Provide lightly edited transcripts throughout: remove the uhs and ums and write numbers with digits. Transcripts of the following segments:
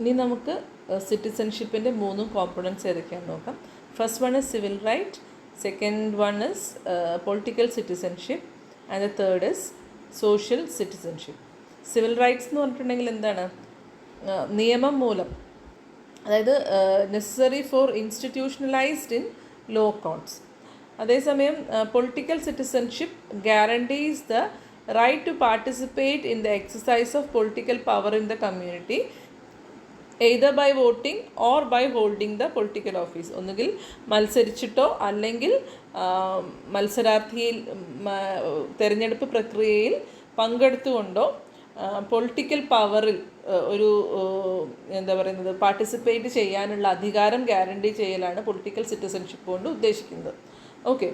ഇനി നമുക്ക് സിറ്റിസൺഷിപ്പിൻ്റെ 3 കോമ്പണൻറ്റ്സ് ഏതൊക്കെയാണെന്ന് നോക്കാം. First one is civil right, second one is political citizenship and the third is social citizenship. Civil rights എന്ന് പറഞ്ഞിട്ടുണ്ടെങ്കിൽ എന്താണ്? നിയമം മൂലം, അതായത് necessary for institutionalised in law courts. അതേസമയം political citizenship guarantees the right to participate in the exercise of political power in the community either by voting or by holding the political office. ഒന്നുകിൽ മത്സരിച്ചിട്ടോ അല്ലെങ്കിൽ മത്സരാർത്ഥിയിൽ തിരഞ്ഞെടുപ്പ് പ്രക്രിയയിൽ പങ്കെടുത്തുകൊണ്ടോ political പവറിൽ ഒരു എന്താ പറയുന്നത് പാർട്ടിസിപ്പേറ്റ് ചെയ്യാനുള്ള അധികാരം ഗ്യാരണ്ടി ചെയ്യലാണ് പൊളിറ്റിക്കൽ സിറ്റിസൺഷിപ്പ് കൊണ്ട് ഉദ്ദേശിക്കുന്നത്. Okay,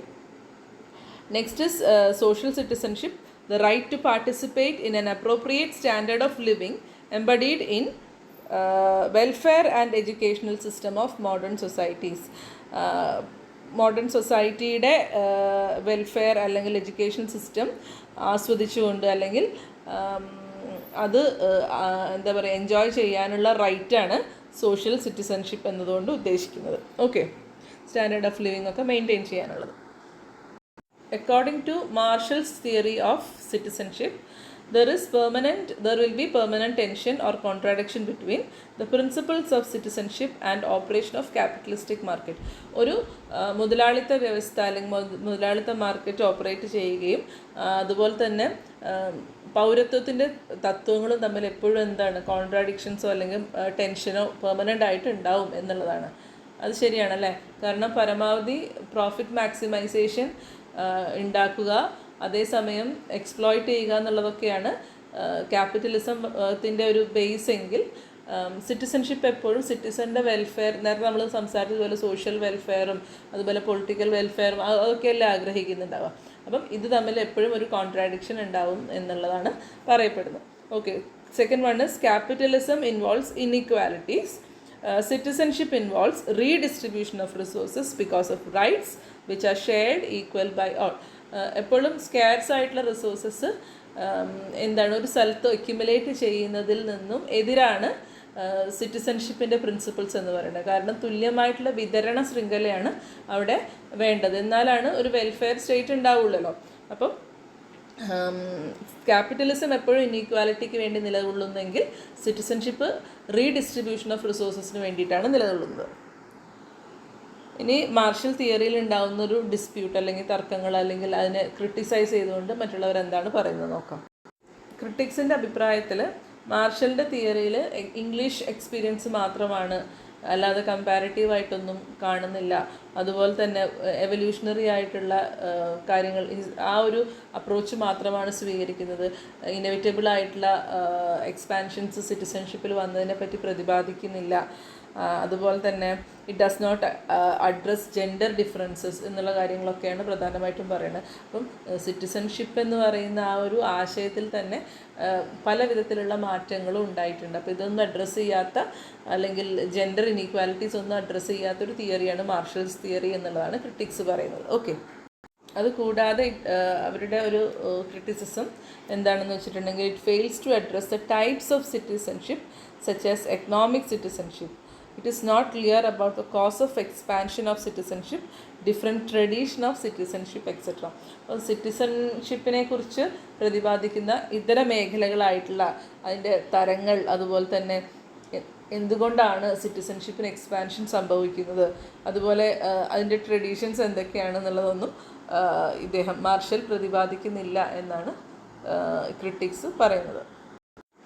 next is social citizenship, the right to participate in an appropriate standard of living embedded in welfare and educational system of modern societies. Modern സൊസൈറ്റിയുടെ വെൽഫെയർ അല്ലെങ്കിൽ എഡ്യൂക്കേഷൻ സിസ്റ്റം ആസ്വദിച്ചുകൊണ്ട് അല്ലെങ്കിൽ അത് എന്താ പറയുക എൻജോയ് ചെയ്യാനുള്ള റൈറ്റാണ് സോഷ്യൽ സിറ്റിസൺഷിപ്പ് എന്നതുകൊണ്ട് ഉദ്ദേശിക്കുന്നത്. ഓക്കെ, സ്റ്റാൻഡേർഡ് ഓഫ് ലിവിങ് ഒക്കെ മെയിൻറ്റെയിൻ ചെയ്യാനുള്ളത്. According to Marshall's theory of citizenship, there will be permanent tension or contradiction between the principles of citizenship and operation of capitalistic market. ഒരു മുതലാളിത്ത വ്യവസ്ഥ അല്ലെങ്കിൽ മുതലാളിത്ത മാർക്കറ്റ് ഓപ്പറേറ്റ് ചെയ്യുകയും അതുപോലെ തന്നെ പൗരത്വത്തിൻ്റെ തത്വങ്ങളും തമ്മിൽ എപ്പോഴും എന്താണ് കോൺട്രാഡിക്ഷൻസോ അല്ലെങ്കിൽ ടെൻഷനോ പെർമനൻ്റ് ആയിട്ട് ഉണ്ടാവും എന്നുള്ളതാണ്. അത് ശരിയാണല്ലേ? കാരണം പരമാവധി പ്രോഫിറ്റ് മാക്സിമൈസേഷൻ ഉണ്ടാക്കുക, അതേസമയം എക്സ്പ്ലോയിറ്റ് ചെയ്യുക എന്നുള്ളതൊക്കെയാണ് ക്യാപിറ്റലിസത്തിൻ്റെ ഒരു ബേസ് എങ്കിൽ സിറ്റിസൺഷിപ്പ് എപ്പോഴും സിറ്റിസൻ്റെ വെൽഫെയർ, നേരത്തെ നമ്മൾ സംസാരിച്ചതുപോലെ സോഷ്യൽ വെൽഫെയറും അതുപോലെ പൊളിറ്റിക്കൽ വെൽഫെയറും അതൊക്കെയല്ലേ ആഗ്രഹിക്കുന്നുണ്ടാവുക. അപ്പം ഇത് തമ്മിൽ എപ്പോഴും ഒരു കോൺട്രാഡിക്ഷൻ ഉണ്ടാവും എന്നുള്ളതാണ് പറയപ്പെടുന്നത്. Okay, second one is capitalism involves inequalities. Citizenship involves redistribution of resources because of rights which are shared equal by all. എപ്പോഴും സ്കാർസ് ആയിട്ടുള്ള റിസോഴ്സസ് എന്താണ് ഒരു സ്ഥലത്ത് അക്യുമുലേറ്റ് ചെയ്യുന്നതിൽ നിന്നും എതിരാണ് സിറ്റിസൺഷിപ്പിൻ്റെ പ്രിൻസിപ്പിൾസ് എന്ന് പറയുന്നത്. കാരണം തുല്യമായിട്ടുള്ള വിതരണ ശൃംഖലയാണ് അവിടെ വേണ്ടത്, എന്നാലാണ് ഒരു വെൽഫെയർ സ്റ്റേറ്റ് ഉണ്ടാവുള്ളല്ലോ. അപ്പം ക്യാപിറ്റലിസം എപ്പോഴും ഇൻഈക്വാലിറ്റിക്ക് വേണ്ടി നിലകൊള്ളുന്നെങ്കിൽ സിറ്റിസൺഷിപ്പ് റീഡിസ്ട്രിബ്യൂഷൻ ഓഫ് റിസോഴ്സസിന് വേണ്ടിയിട്ടാണ് നിലകൊള്ളുന്നത്. ഇനി മാർഷൽ തിയറിയിൽ ഉണ്ടാകുന്നൊരു ഡിസ്പ്യൂട്ട് അല്ലെങ്കിൽ തർക്കങ്ങൾ അല്ലെങ്കിൽ അതിനെ ക്രിട്ടിസൈസ് ചെയ്തുകൊണ്ട് മറ്റുള്ളവർ എന്താണ് പറയുന്നത് നോക്കാം. ക്രിട്ടിക്സിൻ്റെ അഭിപ്രായത്തിൽ മാർഷലിൻ്റെ തിയറിയിൽ ഇംഗ്ലീഷ് എക്സ്പീരിയൻസ് മാത്രമാണ്, അല്ലാതെ കമ്പാരിറ്റീവായിട്ടൊന്നും കാണുന്നില്ല. അതുപോലെ തന്നെ എവല്യൂഷണറി ആയിട്ടുള്ള കാര്യങ്ങൾ ആ ഒരു അപ്രോച്ച് മാത്രമാണ് സ്വീകരിക്കുന്നത്. ഇന്നവിറ്റബിൾ ആയിട്ടുള്ള എക്സ്പാൻഷൻസ് സിറ്റിസൺഷിപ്പിൽ വന്നതിനെ പറ്റി പ്രതിപാദിക്കുന്നില്ല. അതുപോലെ തന്നെ it does not address gender differences എന്നുള്ള കാര്യങ്ങളൊക്കെയാണ് പ്രധാനമായിട്ടും പറയുന്നത്. അപ്പം സിറ്റിസൺഷിപ്പ് എന്ന് പറയുന്ന ആ ഒരു ആശയത്തിൽ തന്നെ പല വിധത്തിലുള്ള മാറ്റങ്ങളും ഉണ്ടായിട്ടുണ്ട്. അപ്പോൾ ഇതൊന്നും അഡ്രസ്സ് ചെയ്യാത്ത അല്ലെങ്കിൽ ജെൻഡർ ഇനീക്വാലിറ്റീസ് ഒന്നും അഡ്രസ്സ് ചെയ്യാത്തൊരു തിയറിയാണ് മാർഷൽസ് തിയറി എന്നുള്ളതാണ് ക്രിട്ടിക്സ് പറയുന്നത്. ഓക്കെ, അതുകൂടാതെ അവരുടെ ഒരു ക്രിറ്റിസിസം എന്താണെന്ന് വെച്ചിട്ടുണ്ടെങ്കിൽ it fails to address the types of citizenship such as economic citizenship. It is not clear about the cause of expansion of citizenship, different tradition of citizenship, etc. അപ്പോൾ സിറ്റിസൺഷിപ്പിനെ കുറിച്ച് പ്രതിപാദിക്കുന്ന ഇതര മേഖലകളായിട്ടുള്ള അതിൻ്റെ തരങ്ങൾ, അതുപോലെ തന്നെ എന്തുകൊണ്ടാണ് സിറ്റിസൺഷിപ്പിന് എക്സ്പാൻഷൻ സംഭവിക്കുന്നത്, അതുപോലെ അതിൻ്റെ ട്രഡീഷൻസ് എന്തൊക്കെയാണെന്നുള്ളതൊന്നും ഇദ്ദേഹം മാർഷൽ പ്രതിപാദിക്കുന്നില്ല എന്നാണ് ക്രിട്ടിക്സ് പറയുന്നത്.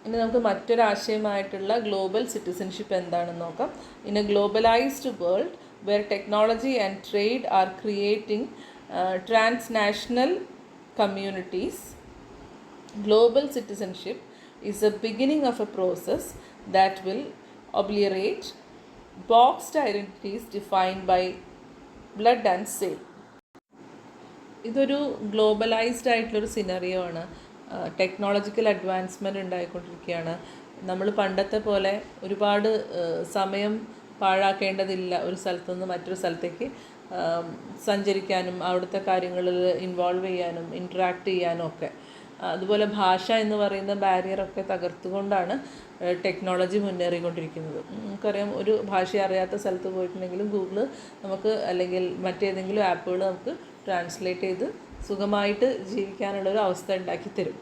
ഇനി നമുക്ക് മറ്റൊരാശയമായിട്ടുള്ള ഗ്ലോബൽ സിറ്റിസൺഷിപ്പ് എന്താണെന്ന് നോക്കാം. In a globalised world where technology and trade are creating transnational communities, global citizenship is a beginning of a process that will obliterate boxed identities defined by blood and soil. ഇതൊരു globalised ആയിട്ടുള്ളൊരു scenario ആണ്. Technological advancement ഉണ്ടായിക്കൊണ്ടിരിക്കുകയാണ്. നമ്മൾ പണ്ടത്തെ പോലെ ഒരുപാട് സമയം പാഴാക്കേണ്ടതില്ല ഒരു സ്ഥലത്തു നിന്ന് മറ്റൊരു സ്ഥലത്തേക്ക് സഞ്ചരിക്കാനും അവിടുത്തെ കാര്യങ്ങളിൽ ഇൻവോൾവ് ചെയ്യാനും ഇൻട്രാക്ട് ചെയ്യാനും ഒക്കെ. അതുപോലെ ഭാഷ എന്ന് പറയുന്ന ബാരിയറൊക്കെ തകർത്തുകൊണ്ടാണ് ടെക്നോളജി മുന്നേറിക്കൊണ്ടിരിക്കുന്നത്. നമുക്കറിയാം, ഒരു ഭാഷ അറിയാത്ത സ്ഥലത്ത് പോയിട്ടുണ്ടെങ്കിലും ഗൂഗിൾ നമുക്ക് അല്ലെങ്കിൽ മറ്റേതെങ്കിലും ആപ്പുകൾ നമുക്ക് ട്രാൻസ്ലേറ്റ് ചെയ്ത് സുഖമായിട്ട് ജീവിക്കാനുള്ളൊരു അവസ്ഥ ഉണ്ടാക്കി തരും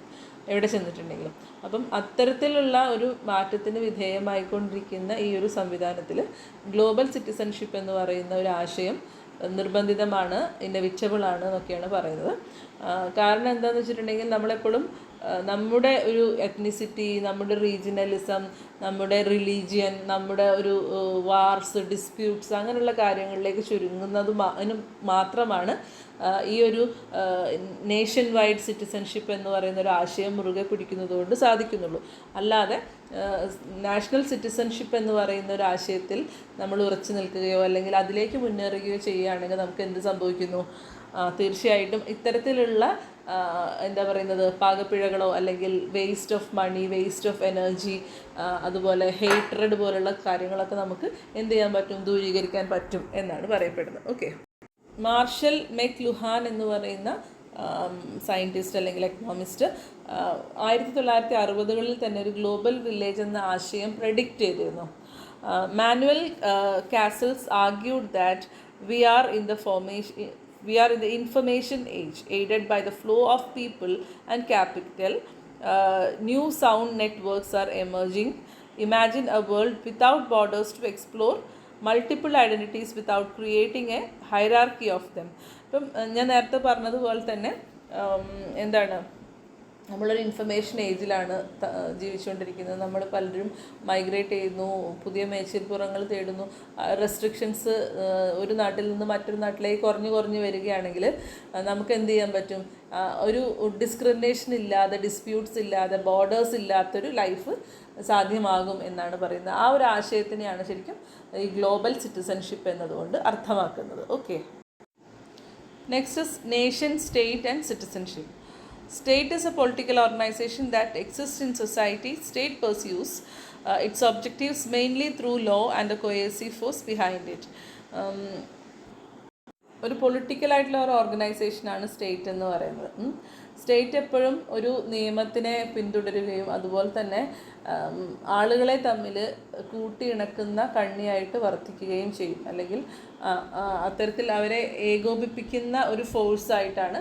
എവിടെ ചെന്നിട്ടുണ്ടെങ്കിലും. അപ്പം അത്തരത്തിലുള്ള ഒരു മാറ്റത്തിന് വിധേയമായിക്കൊണ്ടിരിക്കുന്ന ഈ ഒരു സംവിധാനത്തിൽ ഗ്ലോബൽ സിറ്റിസൺഷിപ്പ് എന്ന് പറയുന്ന ഒരു ആശയം നിർബന്ധിതമാണ്, ഇന്നവിറ്റബിളാണ് എന്നൊക്കെയാണ് പറയുന്നത്. കാരണം എന്താണെന്ന് വെച്ചിട്ടുണ്ടെങ്കിൽ നമ്മളെപ്പോഴും നമ്മുടെ ഒരു എത്നിസിറ്റി, നമ്മുടെ റീജിയണലിസം, നമ്മുടെ റിലീജിയൻ, നമ്മുടെ ഒരു വാർസ്, ഡിസ്പ്യൂട്ട്സ് അങ്ങനെയുള്ള കാര്യങ്ങളിലേക്ക് ചുരുങ്ങുന്നതും മാത്രമാണ് ഈ ഒരു നേഷൻ വൈഡ് സിറ്റിസൺഷിപ്പ് എന്ന് പറയുന്ന ഒരു ആശയം മുറുകെ പിടിക്കുന്നത് കൊണ്ട് സാധിക്കുന്നുള്ളൂ. അല്ലാതെ നാഷണൽ സിറ്റിസൺഷിപ്പ് എന്ന് പറയുന്ന ഒരു ആശയത്തിൽ നമ്മൾ ഉറച്ചു നിൽക്കുകയോ അല്ലെങ്കിൽ അതിലേക്ക് മുന്നേറുകയോ ചെയ്യുകയാണെങ്കിൽ നമുക്ക് എന്ത് സംഭവിക്കുന്നു? തീർച്ചയായിട്ടും ഇത്തരത്തിലുള്ള എന്താ പറയുന്നത്, പാകപ്പിഴകളോ അല്ലെങ്കിൽ waste of money, waste of energy, അതുപോലെ ഹേറ്റ്രഡ് പോലുള്ള കാര്യങ്ങളൊക്കെ നമുക്ക് എന്ത് ചെയ്യാൻ പറ്റും? ദൂരീകരിക്കാൻ പറ്റും എന്നാണ് പറയപ്പെടുന്നത്. ഓക്കെ. മാർഷൽ മെക്ലുഹാൻ എന്ന് പറയുന്ന സയൻറ്റിസ്റ്റ് അല്ലെങ്കിൽ എക്കണോമിസ്റ്റ് 1960കളിൽ തന്നെ ഒരു ഗ്ലോബൽ വില്ലേജ് എന്ന ആശയം പ്രെഡിക്റ്റ് ചെയ്തിരുന്നു. Manuel Castells argued that we are in the information age aided by the flow of people and capital. New sound networks are emerging. Imagine a world without borders to explore multiple identities without creating a hierarchy of them. ഇപ്പം ഞാൻ നേരത്തെ പറഞ്ഞതുപോലെ തന്നെ എന്താണ്, നമ്മളൊരു information ഏജിലാണ് ജീവിച്ചുകൊണ്ടിരിക്കുന്നത്. നമ്മൾ പലരും migrate ചെയ്യുന്നു, പുതിയ മേച്ചിൽപ്പുറങ്ങൾ തേടുന്നു. റെസ്ട്രിക്ഷൻസ് ഒരു നാട്ടിൽ നിന്ന് മറ്റൊരു നാട്ടിലേക്ക് കുറഞ്ഞു വരികയാണെങ്കിൽ നമുക്ക് എന്ത് ചെയ്യാൻ പറ്റും? ഒരു ഡിസ്ക്രിമിനേഷൻ ഇല്ലാതെ, ഡിസ്പ്യൂട്ട്സ് ഇല്ലാതെ, ബോർഡേഴ്സ് ഇല്ലാത്തൊരു ലൈഫ് സാധ്യമാകും എന്നാണ് പറയുന്നത്. ആ ഒരു ആശയത്തിനെയാണ് ശരിക്കും ഈ ഗ്ലോബൽ സിറ്റിസൺഷിപ്പ് എന്നതുകൊണ്ട് അർത്ഥമാക്കുന്നത്. Okay. Next is nation, state and citizenship. State is a political organization that exists in society. State pursues its objectives mainly through law and a coercive force behind it. ഒരു പൊളിറ്റിക്കലായിട്ടുള്ള ഒരു ഓർഗനൈസേഷനാണ് state എന്ന് പറയുന്നത്. State എപ്പോഴും ഒരു നിയമത്തിനെ പിന്തുടരുകയും അതുപോലെ തന്നെ ആളുകളെ തമ്മിൽ കൂട്ടിയിണക്കുന്ന കണ്ണിയായിട്ട് വർത്തിക്കുകയും ചെയ്യും. അല്ലെങ്കിൽ അത്തരത്തിൽ അവരെ ഏകോപിപ്പിക്കുന്ന ഒരു ഫോഴ്സായിട്ടാണ്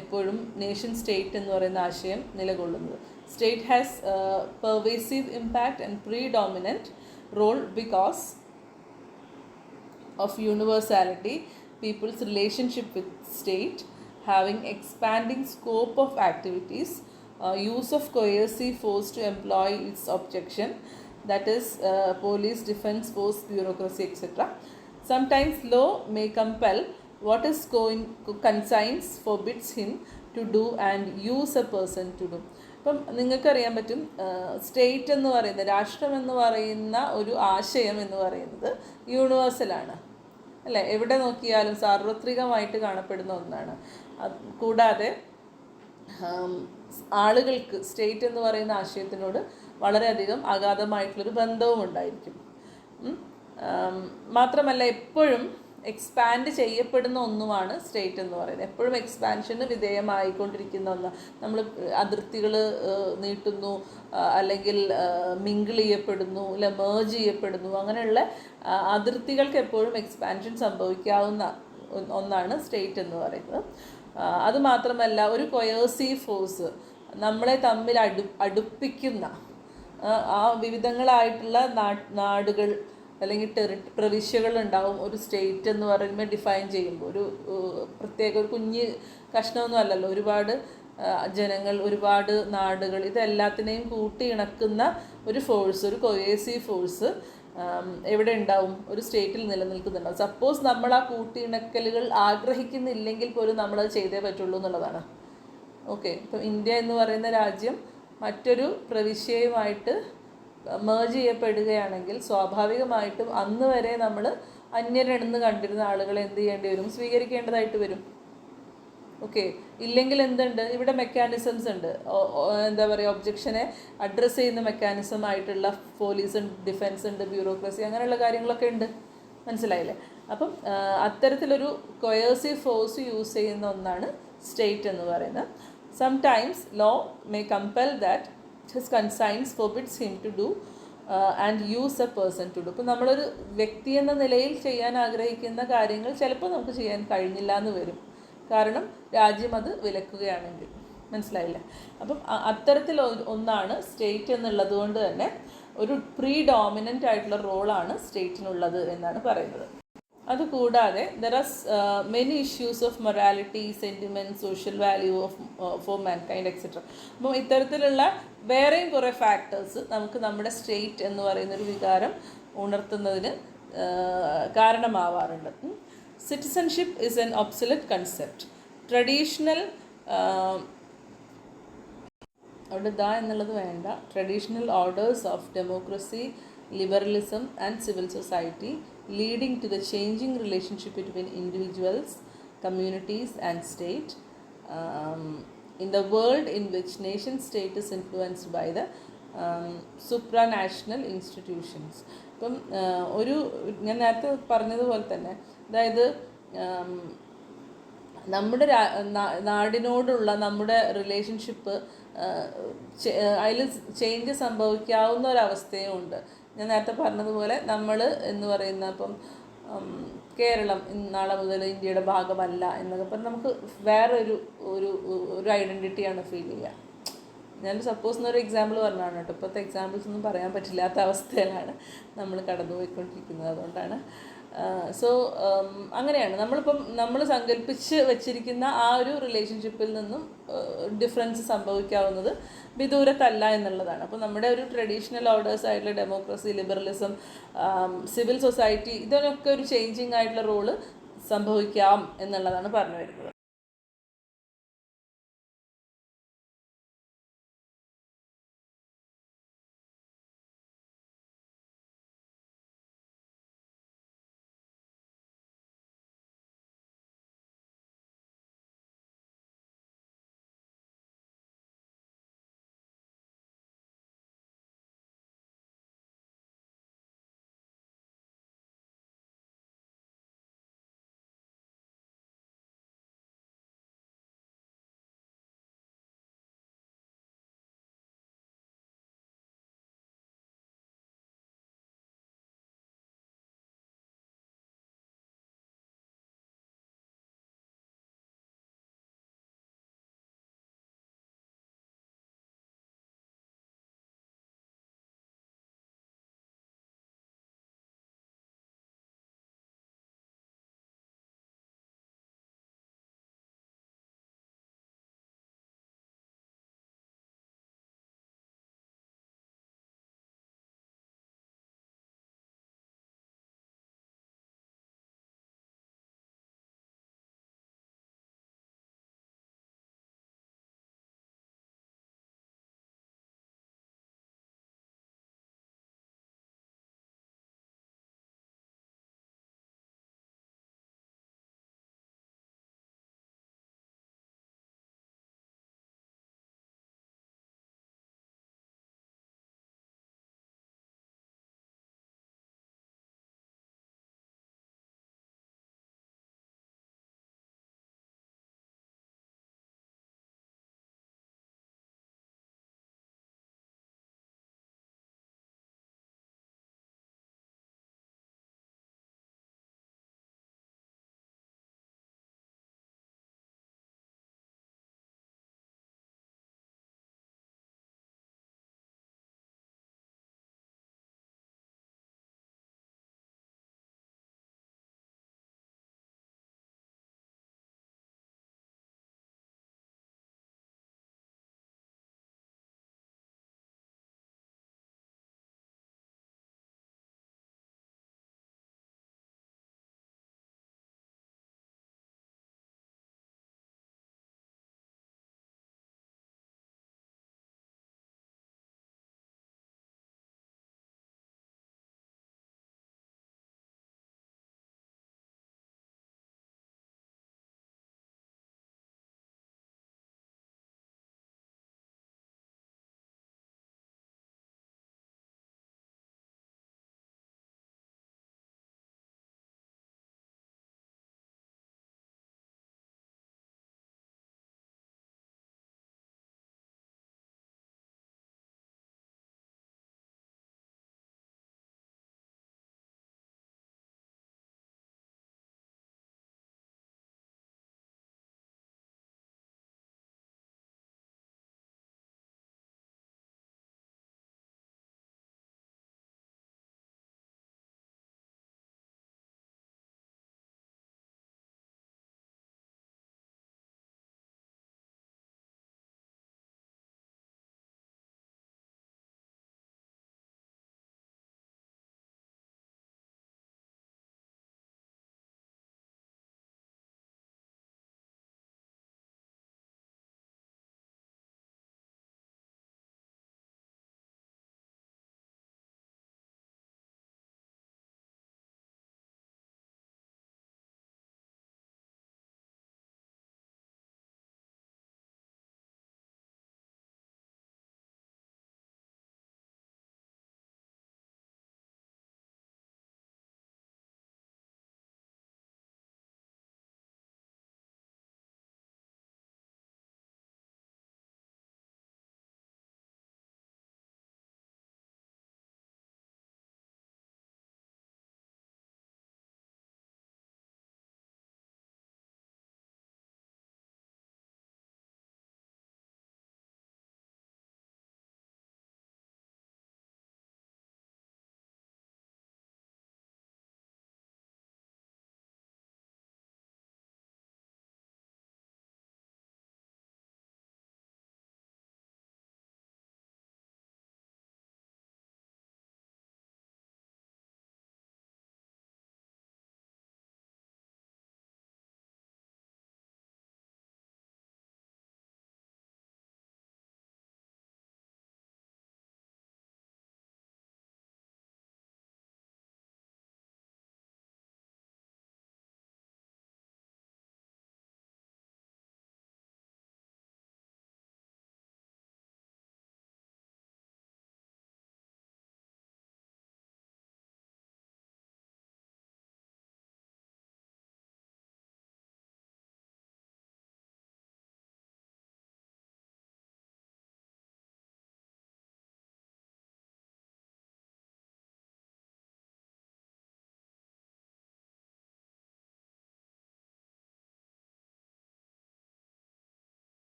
എപ്പോഴും നേഷൻ സ്റ്റേറ്റ് എന്ന് പറയുന്ന ആശയം നിലകൊള്ളുന്നത്. State has pervasive impact and predominant role because of universality, people's relationship with state, having expanding scope of activities, use of coercive force to employ its objection, that is police, defense force, bureaucracy, etc. Sometimes law may compel what is conscience forbids him to do and use a person to do. അപ്പം നിങ്ങൾക്കറിയാൻ പറ്റും, state എന്ന് പറയുന്ന, രാഷ്ട്രം എന്ന് പറയുന്ന ഒരു ആശയം എന്ന് പറയുന്നത് യൂണിവേഴ്സലാണ് അല്ലേ? എവിടെ നോക്കിയാലും സാർവത്രികമായിട്ട് കാണപ്പെടുന്ന ഒന്നാണ്. കൂടാതെ ആളുകൾക്ക് സ്റ്റേറ്റ് എന്ന് പറയുന്ന ആശയത്തിനോട് വളരെയധികം അഗാധമായിട്ടുള്ളൊരു ബന്ധവും ഉണ്ടായിരിക്കും. മാത്രമല്ല എപ്പോഴും എക്സ്പാൻഡ് ചെയ്യപ്പെടുന്ന ഒന്നുമാണ് സ്റ്റേറ്റ് എന്ന് പറയുന്നത്. എപ്പോഴും എക്സ്പാൻഷന് വിധേയമായിക്കൊണ്ടിരിക്കുന്ന ഒന്ന്. നമ്മൾ അതിർത്തികൾ നീട്ടുന്നു, അല്ലെങ്കിൽ മിങ്കിൾ ചെയ്യപ്പെടുന്നു, അല്ലെ മേർജ് ചെയ്യപ്പെടുന്നു. അങ്ങനെയുള്ള അതിർത്തികൾക്ക് എപ്പോഴും എക്സ്പാൻഷൻ സംഭവിക്കാവുന്ന ഒന്നാണ് സ്റ്റേറ്റ് എന്ന് പറയുന്നത്. അതുമാത്രമല്ല ഒരു കൊയേഴ്സീവ് ഫോഴ്സ്, നമ്മളെ തമ്മിൽ അടുപ്പിക്കുന്ന ആ വിവിധങ്ങളായിട്ടുള്ള നാടുകൾ അല്ലെങ്കിൽ പ്രവിശ്യകളുണ്ടാവും ഒരു സ്റ്റേറ്റ് എന്ന് പറയുമ്പോൾ ഡിഫൈൻ ചെയ്യുമ്പോൾ. ഒരു പ്രത്യേക ഒരു കുഞ്ഞ് കഷ്ണമൊന്നും അല്ലല്ലോ, ഒരുപാട് ജനങ്ങൾ, ഒരുപാട് നാടുകൾ, ഇതെല്ലാത്തിനെയും കൂട്ടി ഇണക്കുന്ന ഒരു ഫോഴ്സ്, ഒരു കൊയേസീവ് ഫോഴ്സ് എവിടെ ഉണ്ടാവും? ഒരു സ്റ്റേറ്റിൽ നിലനിൽക്കുന്നുണ്ടാവും. സപ്പോസ് നമ്മൾ ആ കൂട്ടിയിണക്കലുകൾ ആഗ്രഹിക്കുന്നില്ലെങ്കിൽ പോലും നമ്മളത് ചെയ്തേ പറ്റുള്ളൂ എന്നുള്ളതാണ്. ഓക്കെ. ഇപ്പം ഇന്ത്യ എന്ന് പറയുന്ന രാജ്യം മറ്റൊരു പ്രവിശ്യയുമായിട്ട് മേർജ് ചെയ്യപ്പെടുകയാണെങ്കിൽ സ്വാഭാവികമായിട്ടും അന്ന് വരെ നമ്മൾ അന്യരെന്ന് കണ്ടിരുന്ന ആളുകളെ എന്ത് ചെയ്യേണ്ടി വരും? സ്വീകരിക്കേണ്ടതായിട്ട് വരും. ഓക്കെ. ഇല്ലെങ്കിൽ എന്തുണ്ട്? ഇവിടെ മെക്കാനിസംസ് ഉണ്ട്. എന്താ പറയുക, ഒബ്ജക്ഷനെ അഡ്രസ്സ് ചെയ്യുന്ന മെക്കാനിസം ആയിട്ടുള്ള പോലീസ്, ഡിഫൻസ് ഉണ്ട്, ബ്യൂറോക്രസി, അങ്ങനെയുള്ള കാര്യങ്ങളൊക്കെ ഉണ്ട്. മനസ്സിലായില്ലേ? അപ്പം അത്തരത്തിലൊരു കൊയേഴ്സീവ് ഫോഴ്സ് യൂസ് ചെയ്യുന്ന ഒന്നാണ് സ്റ്റേറ്റ് എന്ന് പറയുന്നത്. Sometimes law may compel that his conscience forbids him to do and use a person to do. ഇപ്പോൾ നമ്മളൊരു വ്യക്തി എന്ന നിലയിൽ ചെയ്യാൻ ആഗ്രഹിക്കുന്ന കാര്യങ്ങൾ ചിലപ്പോൾ നമുക്ക് ചെയ്യാൻ കഴിഞ്ഞില്ല എന്ന് വരും, കാരണം രാജ്യം അത് വിലക്കുകയാണെങ്കിൽ. മനസ്സിലായില്ലേ? അപ്പം അത്തരത്തിൽ ഒന്നാണ് സ്റ്റേറ്റ് എന്നുള്ളത് കൊണ്ട് തന്നെ ഒരു പ്രീഡോമിനൻ്റ് ആയിട്ടുള്ള റോളാണ് സ്റ്റേറ്റിനുള്ളത് എന്നാണ് പറയുന്നത്. അതുകൂടാതെ there are many issues of morality, sentiment, social value for mankind etcetera. അപ്പം ഇത്തരത്തിലുള്ള വേറെയും കുറേ ഫാക്ടേഴ്സ് നമുക്ക് നമ്മുടെ സ്റ്റേറ്റ് എന്ന് പറയുന്നൊരു വികാരം ഉണർത്തുന്നതിന് കാരണമാവാറുണ്ട്. Citizenship is an obsolete concept. Traditional അവിടെ എന്നുള്ളത് വേണ്ട. Traditional orders of democracy, liberalism and civil society leading to the changing relationship between individuals, communities and state in the world in which nation state is influenced by the supranational institutions. ഇപ്പം ഞാൻ നേരത്തെ പറഞ്ഞതുപോലെ തന്നെ, അതായത് നമ്മുടെ നാടിനോടുള്ള നമ്മുടെ relationship അതിൽ change സംഭവിക്കാവുന്ന ഒരവസ്ഥയും ഉണ്ട്. ഞാൻ നേരത്തെ പറഞ്ഞതുപോലെ നമ്മൾ എന്ന് പറയുന്ന ഇപ്പം കേരളം നാളെ മുതൽ ഇന്ത്യയുടെ ഭാഗമല്ല എന്നൊക്കെ പറഞ്ഞാൽ നമുക്ക് വേറൊരു ഒരു ഐഡൻറ്റിറ്റിയാണ് ഫീൽ ചെയ്യുക. ഞാൻ സപ്പോസ് എന്നൊരു എക്സാമ്പിൾ പറഞ്ഞതാണ് കേട്ടോ. ഇപ്പോഴത്തെ എക്സാമ്പിൾസ് ഒന്നും പറയാൻ പറ്റില്ലാത്ത അവസ്ഥയിലാണ് നമ്മൾ കടന്നുപോയിക്കൊണ്ടിരിക്കുന്നത്. അതുകൊണ്ടാണ് അങ്ങനെയാണ് നമ്മൾ സങ്കല്പിച്ച് വെച്ചിരിക്കുന്ന ആ ഒരു റിലേഷൻഷിപ്പിൽ നിന്നും ഡിഫറൻസ് സംഭവിക്കാവുന്നത് വിദൂരത്തല്ല എന്നുള്ളതാണ്. അപ്പോൾ നമ്മുടെ ഒരു ട്രഡീഷണൽ ഓർഡേഴ്സ് ആയിട്ടുള്ള ഡെമോക്രസി, ലിബറലിസം, സിവിൽ സൊസൈറ്റി, ഇതിനൊക്കെ ഒരു ചേഞ്ചിങ് ആയിട്ടുള്ള റോള് സംഭവിക്കാം എന്നുള്ളതാണ് പറഞ്ഞു വരുന്നത്.